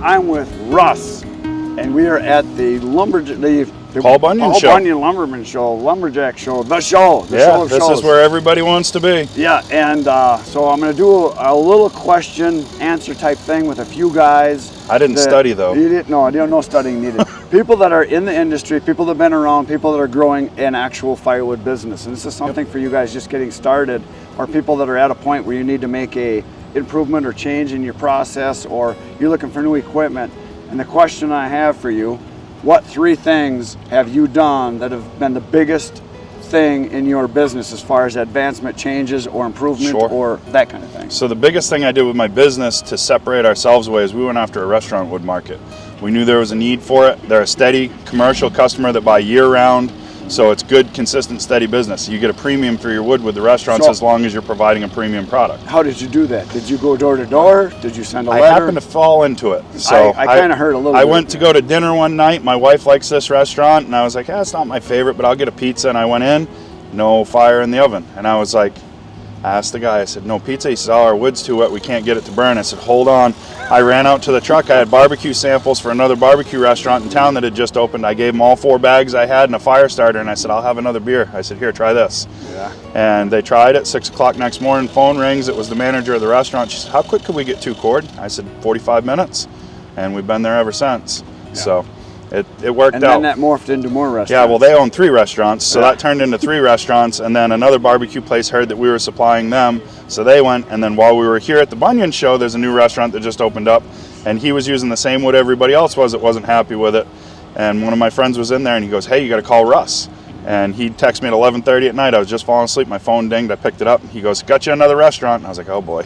I'm with Russ, and we are at the Paul Bunyan Show. Paul Bunyan Lumberman Show, Lumberjack Show, the show. Yeah, this is where everybody wants to be. Yeah, and so I'm going to do a little question answer type thing with a few guys. I didn't study though. You didn't? No, no studying needed. People that are in the industry, people that have been around, people that are growing an actual firewood business. And this is something for you guys just getting started, or people that are at a point where you need to make a improvement or change in your process, or you're looking for new equipment. And the question I have for you, what 3 things have you done that have been the biggest thing in your business as far as advancement, changes, or improvement, or that kind of thing? So the biggest thing I did with my business to separate ourselves away is we went after a restaurant wood market. We knew there was a need for it. They're a steady commercial customer that buy year-round, so it's good, consistent, steady business. You get a premium for your wood with the restaurants as long as you're providing a premium product. How did you do that? Did you go door to door? Did you send a letter? I happened to fall into it. So I kind of heard a little bit. I went to go to dinner one night. My wife likes this restaurant, and I was like, it's not my favorite, but I'll get a pizza. And I went in, no fire in the oven. And I was like, I asked the guy, I said, no pizza? He said, our wood's too wet, we can't get it to burn. I said, hold on. I ran out to the truck. I had barbecue samples for another barbecue restaurant in town that had just opened. I gave them all 4 bags I had and a fire starter, and I said, I'll have another beer. I said, here, try this. Yeah. And they tried it. 6 o'clock next morning, phone rings. It was the manager of the restaurant. She said, how quick could we get 2 cord? I said, 45 minutes. And we've been there ever since. Yeah. So it worked out. And then that morphed into more restaurants. Yeah, well, they own 3 restaurants, so that turned into 3 restaurants, and then another barbecue place heard that we were supplying them, so they went, and then while we were here at the Bunyan Show, there's a new restaurant that just opened up, and he was using the same wood everybody else was that wasn't happy with it, and one of my friends was in there, and he goes, hey, you got to call Russ. And he texted me at 11:30 at night. I was just falling asleep. My phone dinged. I picked it up. He goes, got you another restaurant. And I was like, oh, boy.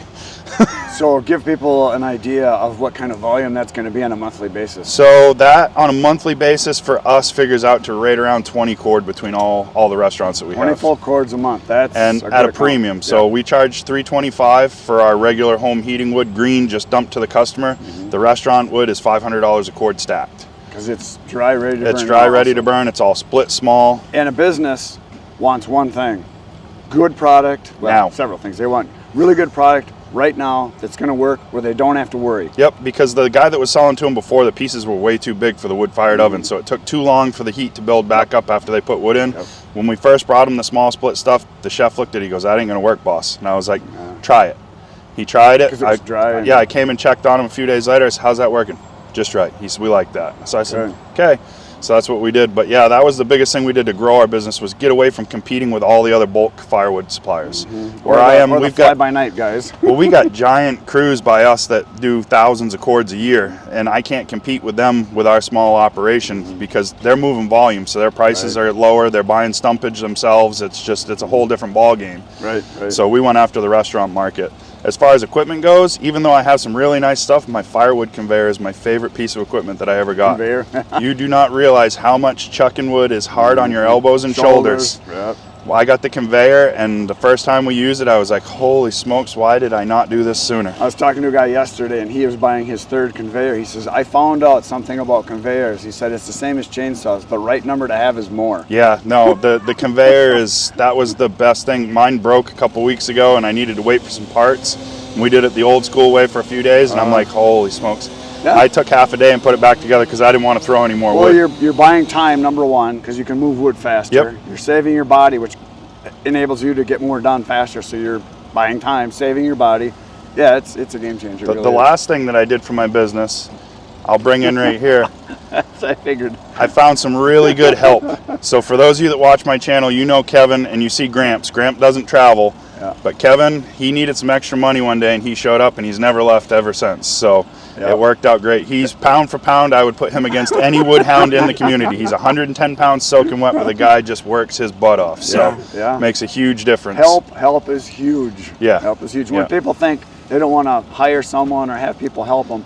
So give people an idea of what kind of volume that's going to be on a monthly basis. So that on a monthly basis for us figures out to right around 20 cord between all the restaurants that we have. 20 full cords a month. That's at a premium. So we charge $325 for our regular home heating wood, green, just dumped to the customer. Mm-hmm. The restaurant wood is $500 a cord stacked. Because it's dry, ready to burn. It's dry, ready to burn. It's all split small. And a business wants one thing: good product. Well, several things. They want really good product right now that's going to work where they don't have to worry. Yep, because the guy that was selling to them before, the pieces were way too big for the wood-fired oven, so it took too long for the heat to build back up after they put wood in. Yep. When we first brought him the small split stuff, the chef looked at it, he goes, that ain't going to work, boss. And I was like, try it. He tried it. Because it was dry. I came and checked on him a few days later. I said, how's that working? Just right. He said, we like that. So I said, okay. So that's what we did. But yeah, that was the biggest thing we did to grow our business, was get away from competing with all the other bulk firewood suppliers. Mm-hmm. Where I am, we've got fly-by-night guys. Well, we got giant crews by us that do thousands of cords a year, and I can't compete with them with our small operation because they're moving volume, so their prices are lower. They're buying stumpage themselves. It's a whole different ball game. Right. So we went after the restaurant market. As far as equipment goes, even though I have some really nice stuff, my firewood conveyor is my favorite piece of equipment that I ever got. Conveyor? You do not realize how much chucking wood is hard on your elbows and shoulders. Yep. Well, I got the conveyor, and the first time we used it, I was like, holy smokes, why did I not do this sooner? I was talking to a guy yesterday, and he was buying his 3rd conveyor. He says, I found out something about conveyors. He said, it's the same as chainsaws. The right number to have is more. Yeah, no, the conveyor that was the best thing. Mine broke a couple weeks ago, and I needed to wait for some parts. And we did it the old school way for a few days, and I'm like, holy smokes. Yeah. I took half a day and put it back together because I didn't want to throw any more wood. Well, you're buying time, number one, because you can move wood faster. Yep. You're saving your body, which enables you to get more done faster. So you're buying time, saving your body. Yeah, it's a game changer. The last thing that I did for my business, I'll bring in right here. As I figured. I found some really good help. So for those of you that watch my channel, you know Kevin and you see Gramps. Gramp doesn't travel. Yeah. But Kevin, he needed some extra money one day, and he showed up, and he's never left ever since. So it worked out great. He's pound for pound, I would put him against any wood hound in the community. He's 110 pounds soaking wet, but the guy just works his butt off. So makes a huge difference. Help is huge. Yeah. Help is huge. When people think they don't want to hire someone or have people help them,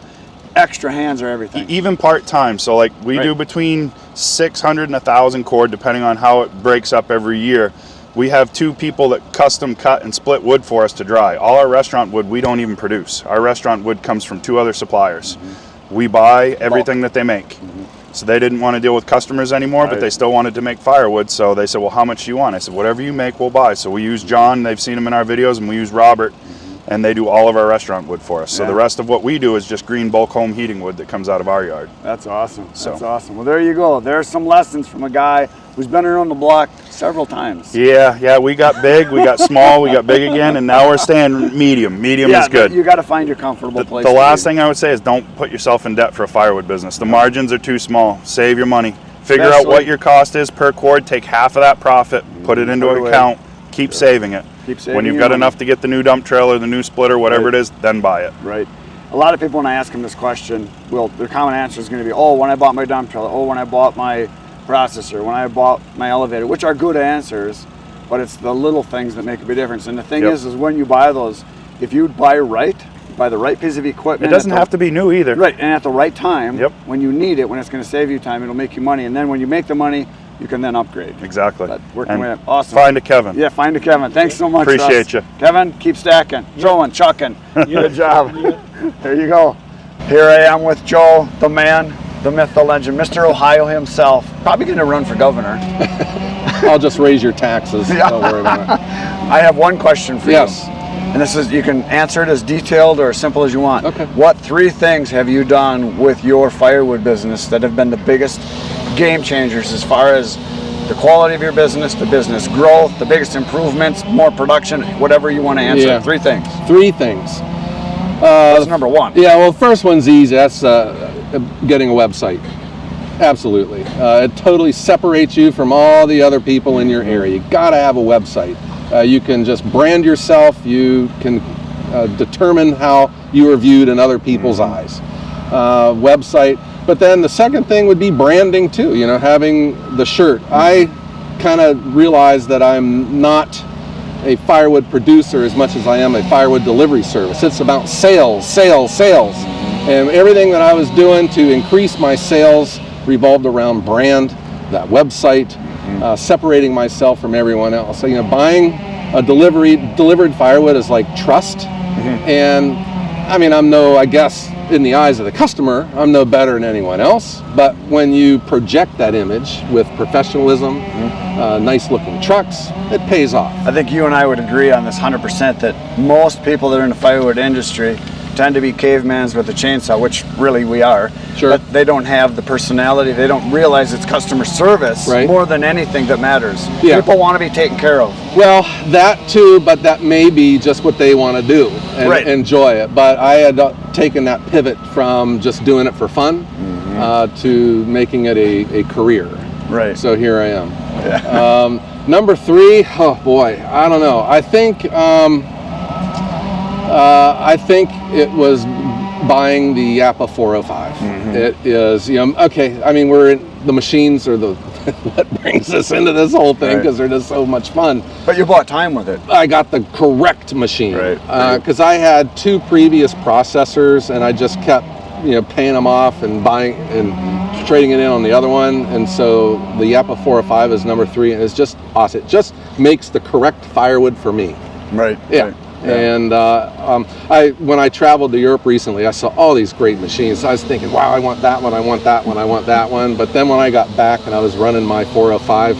extra hands are everything. Even part-time. So like we do between 600 and 1,000 cord, depending on how it breaks up every year. We have 2 people that custom cut and split wood for us to dry. All our restaurant wood we don't even produce. Our restaurant wood comes from 2 other suppliers. Mm-hmm. We buy everything that they make. Mm-hmm. So they didn't want to deal with customers anymore, but they still wanted to make firewood. So they said, well, how much do you want? I said, whatever you make, we'll buy. So we use John. They've seen him in our videos, and we use Robert. Mm-hmm. and they do all of our restaurant wood for us. So Yeah. the rest of what we do is just green bulk home heating wood that comes out of our yard. That's awesome. That's So. awesome. Well, there you go. There's some lessons from a guy who's been around the block several times. Yeah, we got big, we got small, we got big again, and now we're staying medium. Medium is good. You got to find your comfortable place. The last thing I would say is don't put yourself in debt for a firewood business. The margins are too small. Save your money. Figure out what your cost is per cord. Take half of that profit, put it into an account. Keep saving it. Keep saving when you've your got money. enough to get the new dump trailer, the new splitter, whatever it is, then buy it. Right. A lot of people, when I ask them this question, their common answer is going to be, oh, when I bought my dump trailer, oh, when I bought my processor, when I bought my elevator, which are good answers, but it's the little things that make a big difference. And the thing is when you buy those, if you buy right, buy the right piece of equipment. It doesn't have to be new either. Right, and at the right time, Yep. when you need it, when it's going to save you time, it'll make you money. And then when you make the money, you can then upgrade. Exactly. But working And with it. Awesome. Find a Kevin. Yeah, find a Kevin. Thanks so much. Appreciate Russ. you. Kevin, keep stacking, throwing, chucking. Good job. There you go. Here I am with Joe, the man, the myth, the legend, Mr. Ohio himself. Probably going to run for governor. I'll just raise your taxes. Don't worry about it. I have one question for you. Yes. And this is, you can answer it as detailed or as simple as you want. Okay. What 3 things have you done with your firewood business that have been the biggest game changers as far as the quality of your business, the business growth, the biggest improvements, more production, whatever you want to answer? Yeah. 3 things. 3 things. That's number 1. Yeah, well, the first one's easy. That's getting a website. Absolutely. It totally separates you from all the other people in your area. You got to have a website. You can just brand yourself. You can determine how you are viewed in other people's eyes. Website. But then the second thing would be branding too. You know, having the shirt. I kind of realized that I'm not a firewood producer as much as I am a firewood delivery service. It's about sales, sales, sales. And everything that I was doing to increase my sales revolved around brand, that website, separating myself from everyone else. So, you know, buying a delivered firewood is like trust. And I mean, I guess in the eyes of the customer, I'm no better than anyone else. But when you project that image with professionalism, nice looking trucks, it pays off. I think you and I would agree on this 100% that most people that are in the firewood industry tend to be cavemans with a chainsaw, which really we are. Sure. But they don't have the personality. They don't realize it's customer service more than anything that matters. Yeah. People want to be taken care of. Well, that too, but that may be just what they want to do and enjoy it. But I had taken that pivot from just doing it for fun to making it a career. Right. So here I am. Yeah. Number 3, oh boy, I don't know. I think it was buying the Yappa 405. It is, you know, okay, I mean, the machines are what brings us into this whole thing because they're just so much fun. But you bought time with it. I got the correct machine because I had 2 previous processors and I just kept, you know, paying them off and buying and trading it in on the other one. And so the Yappa 405 is number 3 and it's just awesome. It just makes the correct firewood for me. Right. Yeah. Right. And when I traveled to Europe recently, I saw all these great machines. I was thinking, wow, I want that one, I want that one, I want that one. But then when I got back and I was running my 405,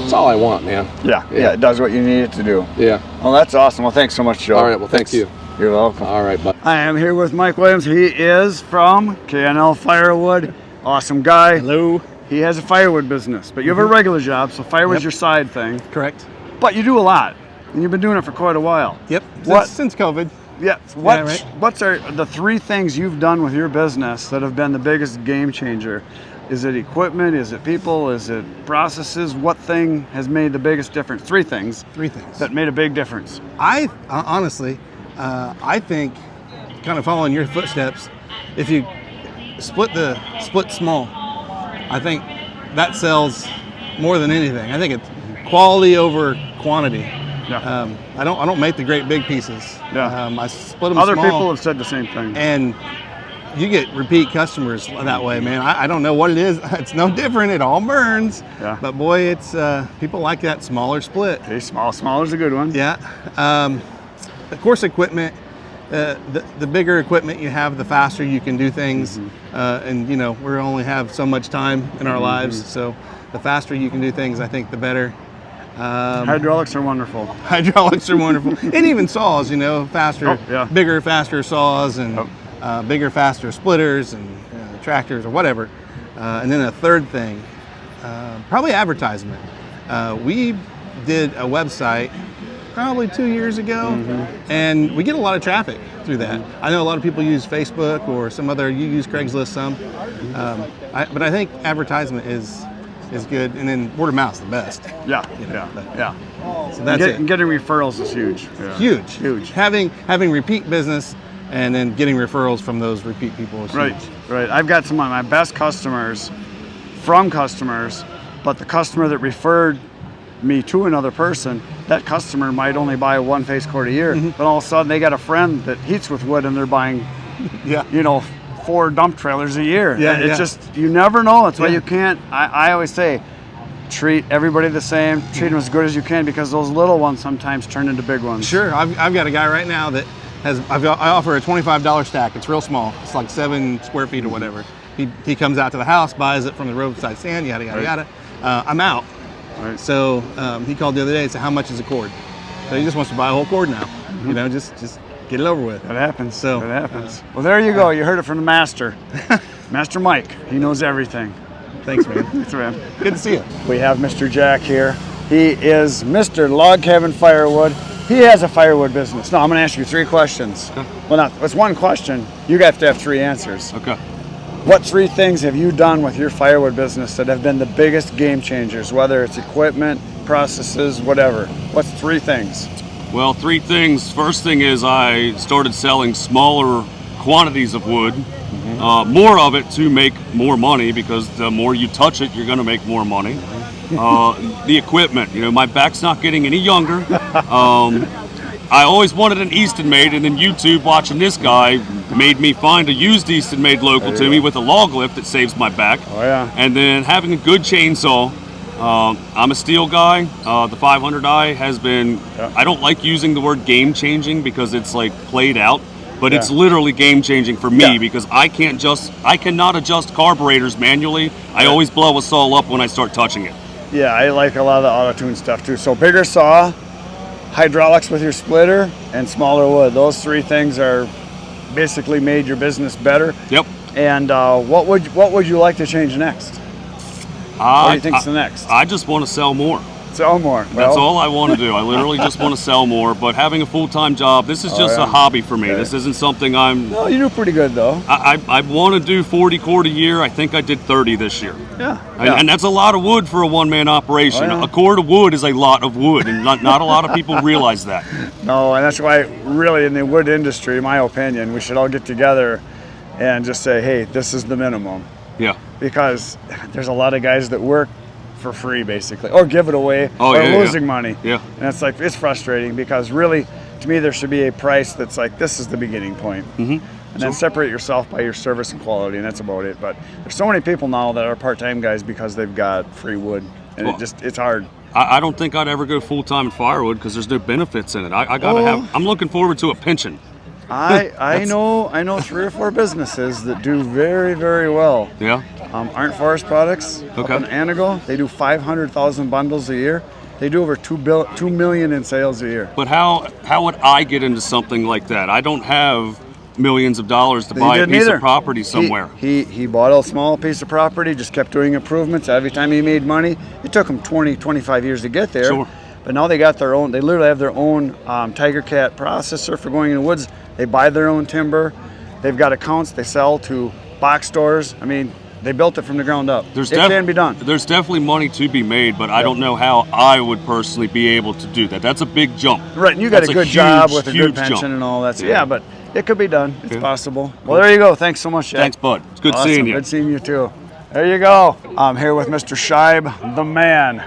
it's all I want, man. Yeah, it does what you need it to do. Yeah. Well, that's awesome. Well, thanks so much, Joe. All right, well, thank you. You're welcome. All right, bud. I am here with Mike Williams. He is from K&L Firewood. Awesome guy. Hello. He has a firewood business, but you have a regular job, so firewood's your side thing. Correct. But you do a lot, and you've been doing it for quite a while. Yep. Since COVID. Yeah. What's are the 3 things you've done with your business that have been the biggest game changer? Is it equipment? Is it people? Is it processes? What thing has made the biggest difference? 3 things. 3 things that made a big difference. I honestly, I think, kind of following your footsteps, if you split small, I think that sells more than anything. I think it's quality over quantity. Yeah. I don't make the great big pieces. Yeah. I split them Other small. people have said the same thing. And you get repeat customers that way, man. I don't know what it is. It's no different. It all burns. Yeah. But boy, it's people like that smaller split. Okay, smaller's a good one. Yeah. Of course, equipment. The bigger equipment you have, the faster you can do things. And you know, we only have so much time in our lives, so the faster you can do things, I think, the better. Hydraulics are wonderful. Hydraulics are wonderful. And even saws, you know, faster, Oh, yeah. bigger, faster saws, and bigger, faster splitters, and tractors, or whatever. And then a third thing, probably advertisement. We did a website probably 2 years ago, and we get a lot of traffic through that. I know a lot of people use Facebook or some other, you use Craigslist some, but I think advertisement is good, and then word of mouth is the best. Yeah, You know, yeah. So that's it. Getting referrals is huge. Yeah. Huge. Having repeat business and then getting referrals from those repeat people is huge. Right. I've got some of my best customers from customers, but the customer that referred me to another person, that customer might only buy one face cord a year, but all of a sudden they got a friend that heats with wood and they're buying, Yeah. 4 dump trailers a year. Yeah, It's yeah. just, you never know. That's why Yeah. you can't, I always say, treat everybody the same, treat them as good as you can, because those little ones sometimes turn into big ones. Sure, I've got a guy right now that I offer a $25 stack. It's real small. It's like 7 square feet or whatever. He comes out to the house, buys it from the roadside stand, yada, yada, yada. I'm out. Right. So he called the other day and said, how much is a cord? So he just wants to buy a whole cord now. You know, just get it over with. That happens. So, that happens. Well, there you go. You heard it from the master. Master Mike. He knows everything. Thanks, man. Thanks, man. Good to see you. We have Mr. Jack here. He is Mr. Log Cabin Firewood. He has a firewood business. No, I'm going to ask you 3 questions. Okay. Well, it's one question. You have to have 3 answers. Okay. What 3 things have you done with your firewood business that have been the biggest game changers, whether it's equipment, processes, whatever? What's 3 things? Well, 3 things. First thing is I started selling smaller quantities of wood, more of it to make more money, because the more you touch it, you're going to make more money. The equipment, my back's not getting any younger. I always wanted an Easton made, and then YouTube watching this guy made me find a used Easton made local to me with a log lift that saves my back. Oh, yeah. And then having a good chainsaw. I'm a steel guy. The 500i has been, I don't like using the word game changing because it's like played out, but it's literally game changing for me because I cannot adjust carburetors manually. I always blow a saw up when I start touching it. Yeah, I like a lot of the auto-tune stuff too. So bigger saw, hydraulics with your splitter, and smaller wood. Those 3 things are basically made your business better. Yep. And what would you like to change next? What do you think's the next? I just want to sell more. Sell more. That's all I want to do. I literally just want to sell more. But having a full-time job, this is just a hobby for me. Okay. This isn't something I'm. No, you do pretty good though. I want to do 40 cord a year. I think I did 30 this year. Yeah. And that's a lot of wood for a one-man operation. Oh, yeah. A cord of wood is a lot of wood, and not a lot of people realize that. No, and that's why really in the wood industry, in my opinion, we should all get together and just say, hey, this is the minimum. Yeah. Because there's a lot of guys that work for free basically, or give it away, or losing money. Yeah. And it's like, it's frustrating because really, to me, there should be a price that's like, this is the beginning point. And then separate yourself by your service and quality, and that's about it. But there's so many people now that are part-time guys because they've got free wood, and it's hard. I don't think I'd ever go full-time in firewood because there's no benefits in it. I gotta have. I'm looking forward to a pension. I know 3 or 4 businesses that do very, very well. Yeah. Aren't Forest Products up in Anago. They do 500,000 bundles a year. They do over $2 million in sales a year. But how would I get into something like that? I don't have millions of dollars to buy a piece of property somewhere. He bought a small piece of property, just kept doing improvements. Every time he made money, it took him 20, 25 years to get there. Sure. But now they got their own, they literally have their own Tiger Cat processor for going in the woods. They buy their own timber. They've got accounts they sell to box stores. I mean, they built it from the ground up. It can be done. There's definitely money to be made, but I don't know how I would personally be able to do that. That's a big jump. Right, and you got a good job with a good pension and all that. So yeah, but it could be done. It's possible. Well, there you go. Thanks so much, Jack. Thanks, bud. It's good seeing you. Good seeing you too. There you go. I'm here with Mr. Scheib, the man.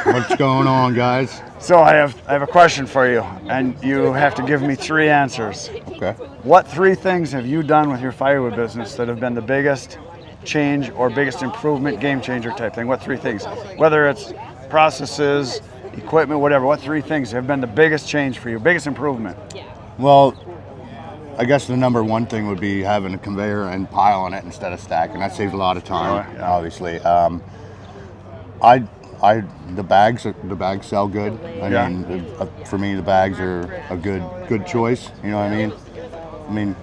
What's going on, guys? So I have a question for you, and you have to give me 3 answers. Okay. What 3 things have you done with your firewood business that have been the biggest change or biggest improvement, game changer type thing? What 3 things? Whether it's processes, equipment, whatever. What 3 things have been the biggest change for you, biggest improvement? Well, I guess the number 1 thing would be having a conveyor and piling it instead of stacking. That saves a lot of time, obviously. The bags sell good. Yeah. I mean, for me, the bags are a good choice. You know what I mean? I mean,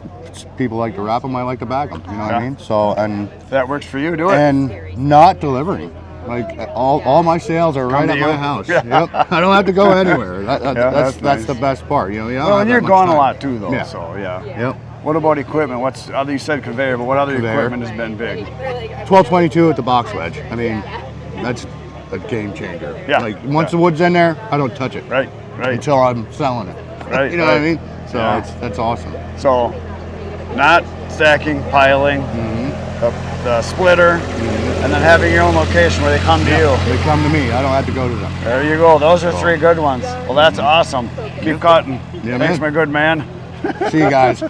people like to wrap them. I like to bag them. You know what I mean? So and If that works for you, do it. and not delivering. Like all my sales are right to at you. my house. Yep. I don't have to go anywhere. That's nice. the best part. You know. You don't Well, have and that you're much gone a time. lot too, though. Yeah. So yeah. Yep. What about equipment? What's other? You said conveyor, but what other Conveyor. equipment has been big? 1222 at the box wedge. I mean, that's a game changer. Yeah. Like once the wood's in there, I don't touch it. Right. Right. Until I'm selling it. Right, You know what I right. mean? So Yeah. that's awesome. So, not stacking, piling, the splitter, and then having your own location where they come to you. They come to me. I don't have to go to them. There you go. Those are 3 good ones. Well, that's awesome. Keep cutting. Yeah, Thanks, man. my good man. See you guys.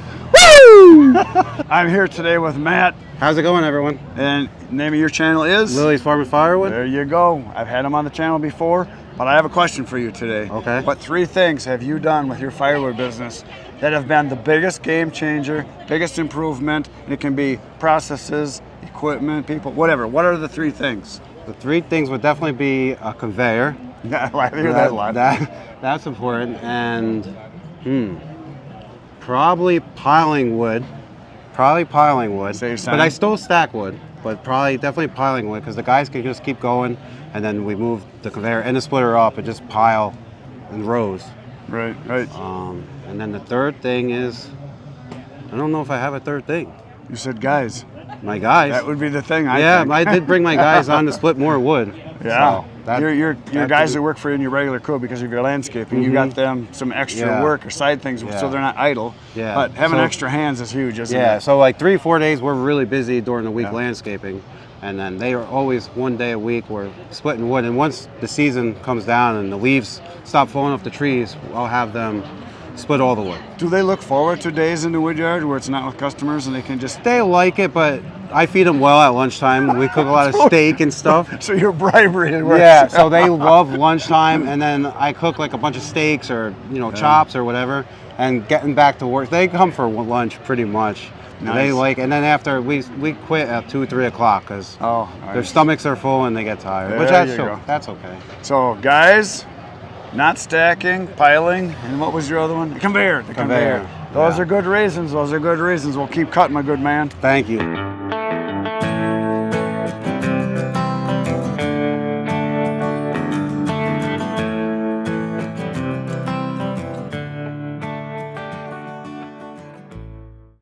I'm here today with Matt, How's it going, everyone? and name of your channel is? Lily's Farm and Firewood. There you go. I've had him on the channel before, but I have a question for you today. Okay. What 3 things have you done with your firewood business that have been the biggest game changer, biggest improvement? And it can be processes, equipment, people, whatever. What are the 3 things? The 3 things would definitely be a conveyor. Yeah, I hear that a lot. That's important, and probably piling wood. Save But I time. still stack wood, but definitely piling wood, because the guys can just keep going, and then we move the conveyor and the splitter up and just pile in rows. Right, right. And then the 3rd thing is, I don't know if I have a 3rd thing. You said guys. My guys. That would be the thing, I yeah, think. I did bring my guys on to split more wood. Yeah. So that- your that guys could- that work for you in your regular crew because of your landscaping, you got them some extra Yeah. work or side things so Yeah. they're not idle. Yeah. But having So- extra hands is huge, isn't Yeah, it? so like 3-4 days we're really busy during the week Yeah. landscaping, and then they are always 1 day a week we're splitting wood. And once the season comes down and the leaves stop falling off the trees, I'll have them split all the wood. Do they look forward to days in the wood yard where it's not with customers and they can just They like it, but I feed them well at lunchtime. We cook a lot of steak and stuff. so your bribery it works. Yeah, so they love lunchtime, and then I cook like a bunch of steaks or chops or whatever, and getting back to work. They come for lunch pretty much. Nice. They like, and then after we quit at 2-3 o'clock because Oh, their nice. stomachs are full and they get tired. There Which you go. that's okay. So guys, not stacking, piling, and what was your other one? The conveyor. The conveyor. Conveyor. Those Yeah. are good reasons. Those are good reasons. We'll keep cutting, my good man. Thank you.